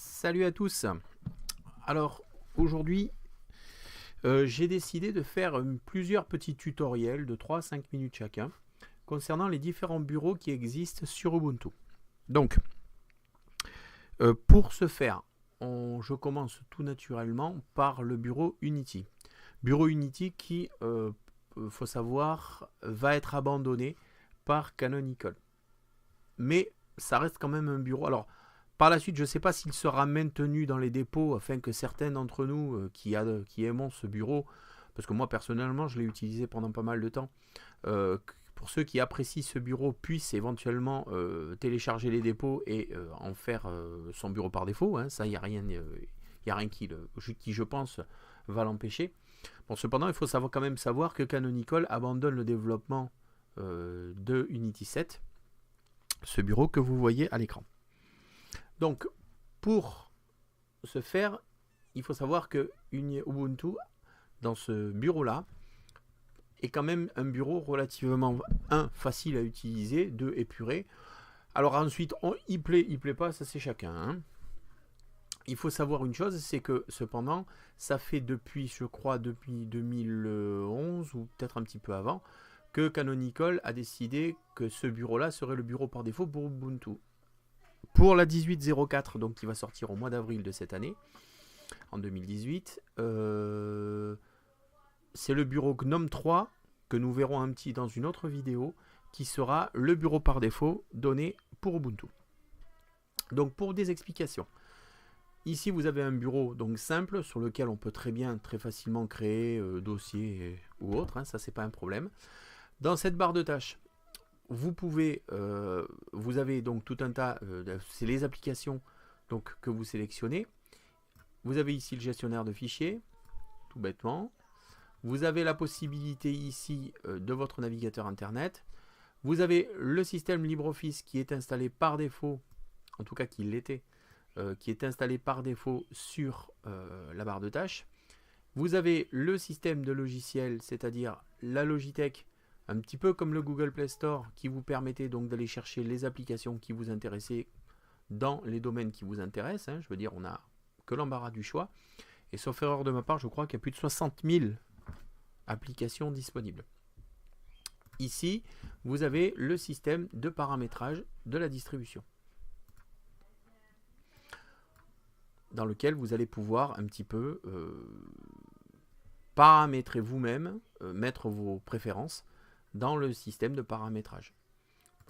Salut à tous. Alors aujourd'hui, j'ai décidé de faire plusieurs petits tutoriels de 3 à 5 minutes chacun concernant les différents bureaux qui existent sur Ubuntu. Donc, pour ce faire, je commence tout naturellement par le bureau Unity. Bureau Unity qui, faut savoir, va être abandonné par Canonical. Mais ça reste quand même un bureau. Alors, par la suite, je ne sais pas s'il sera maintenu dans les dépôts afin que certains d'entre nous qui aimons ce bureau, parce que moi personnellement je l'ai utilisé pendant pas mal de temps, pour ceux qui apprécient ce bureau puissent éventuellement télécharger les dépôts et en faire son bureau par défaut. Hein. Ça, il n'y a rien, qui je pense va l'empêcher. Bon, cependant, il faut quand même savoir que Canonical abandonne le développement de Unity 7, ce bureau que vous voyez à l'écran. Donc, pour ce faire, il faut savoir que Ubuntu, dans ce bureau-là, est quand même un bureau relativement, facile à utiliser, épuré. Alors ensuite, il plaît pas, ça c'est chacun. Hein. Il faut savoir une chose, c'est que cependant, ça fait depuis 2011, ou peut-être un petit peu avant, que Canonical a décidé que ce bureau-là serait le bureau par défaut pour Ubuntu. Pour la 18.04, donc qui va sortir au mois d'avril de cette année, en 2018, c'est le bureau GNOME 3 que nous verrons dans une autre vidéo, qui sera le bureau par défaut donné pour Ubuntu. Donc pour des explications, ici vous avez un bureau donc simple sur lequel on peut très facilement créer dossier ou autre, hein, ça c'est pas un problème. Dans cette barre de tâches, vous avez donc tout un tas, c'est les applications donc, que vous sélectionnez. Vous avez ici le gestionnaire de fichiers, tout bêtement. Vous avez la possibilité ici de votre navigateur internet. Vous avez le système LibreOffice qui est installé par défaut, en tout cas qui l'était, qui est installé par défaut sur la barre de tâches. Vous avez le système de logiciels, c'est-à-dire la Logitech, un petit peu comme le Google Play Store, qui vous permettait donc d'aller chercher les applications qui vous intéressaient dans les domaines qui vous intéressent. Hein. Je veux dire, on n'a que l'embarras du choix. Et sauf erreur de ma part, je crois qu'il y a plus de 60 000 applications disponibles. Ici, vous avez le système de paramétrage de la distribution, dans lequel vous allez pouvoir un petit peu paramétrer vous-même, mettre vos préférences dans le système de paramétrage.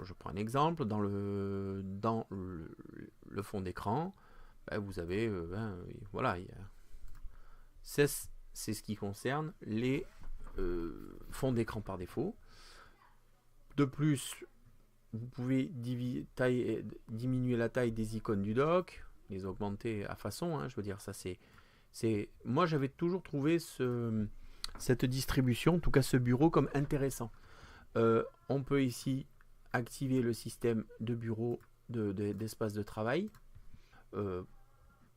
Je prends un exemple, dans le fond d'écran, vous avez, voilà, c'est ce qui concerne les fonds d'écran par défaut. De plus, vous pouvez diminuer la taille des icônes du dock, les augmenter à façon, hein, je veux dire, ça moi j'avais toujours trouvé cette distribution, en tout cas ce bureau, comme intéressant. On peut ici activer le système de bureau d'espace de travail.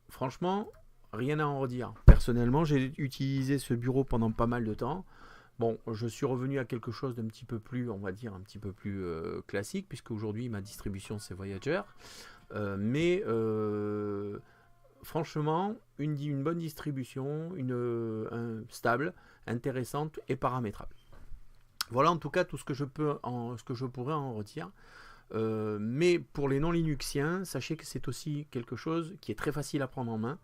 Franchement, rien à en redire. Personnellement, j'ai utilisé ce bureau pendant pas mal de temps. Bon, je suis revenu à quelque chose d'un petit peu plus, on va dire, un petit peu plus classique, puisque aujourd'hui ma distribution c'est Voyager. Franchement, une bonne distribution, stable, intéressante et paramétrable. Voilà en tout cas tout ce que je pourrais en retirer. Mais pour les non-linuxiens, sachez que c'est aussi quelque chose qui est très facile à prendre en main.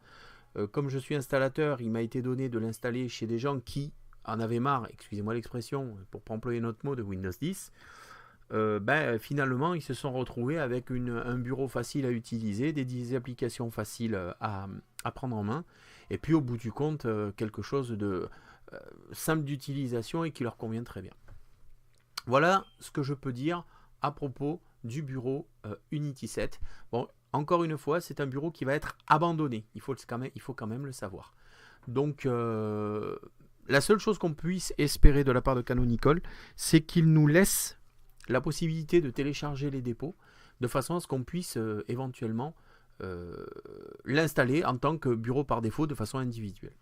Comme je suis installateur, il m'a été donné de l'installer chez des gens qui en avaient marre, excusez-moi l'expression, pour employer notre mot, de Windows 10. Finalement, ils se sont retrouvés avec un bureau facile à utiliser, des applications faciles à prendre en main, et puis au bout du compte, quelque chose de simple d'utilisation et qui leur convient très bien. Voilà ce que je peux dire à propos du bureau Unity 7. Bon, encore une fois, c'est un bureau qui va être abandonné. Il faut quand même le savoir. Donc, la seule chose qu'on puisse espérer de la part de Canonical, c'est qu'il nous laisse la possibilité de télécharger les dépôts, de façon à ce qu'on puisse éventuellement l'installer en tant que bureau par défaut de façon individuelle.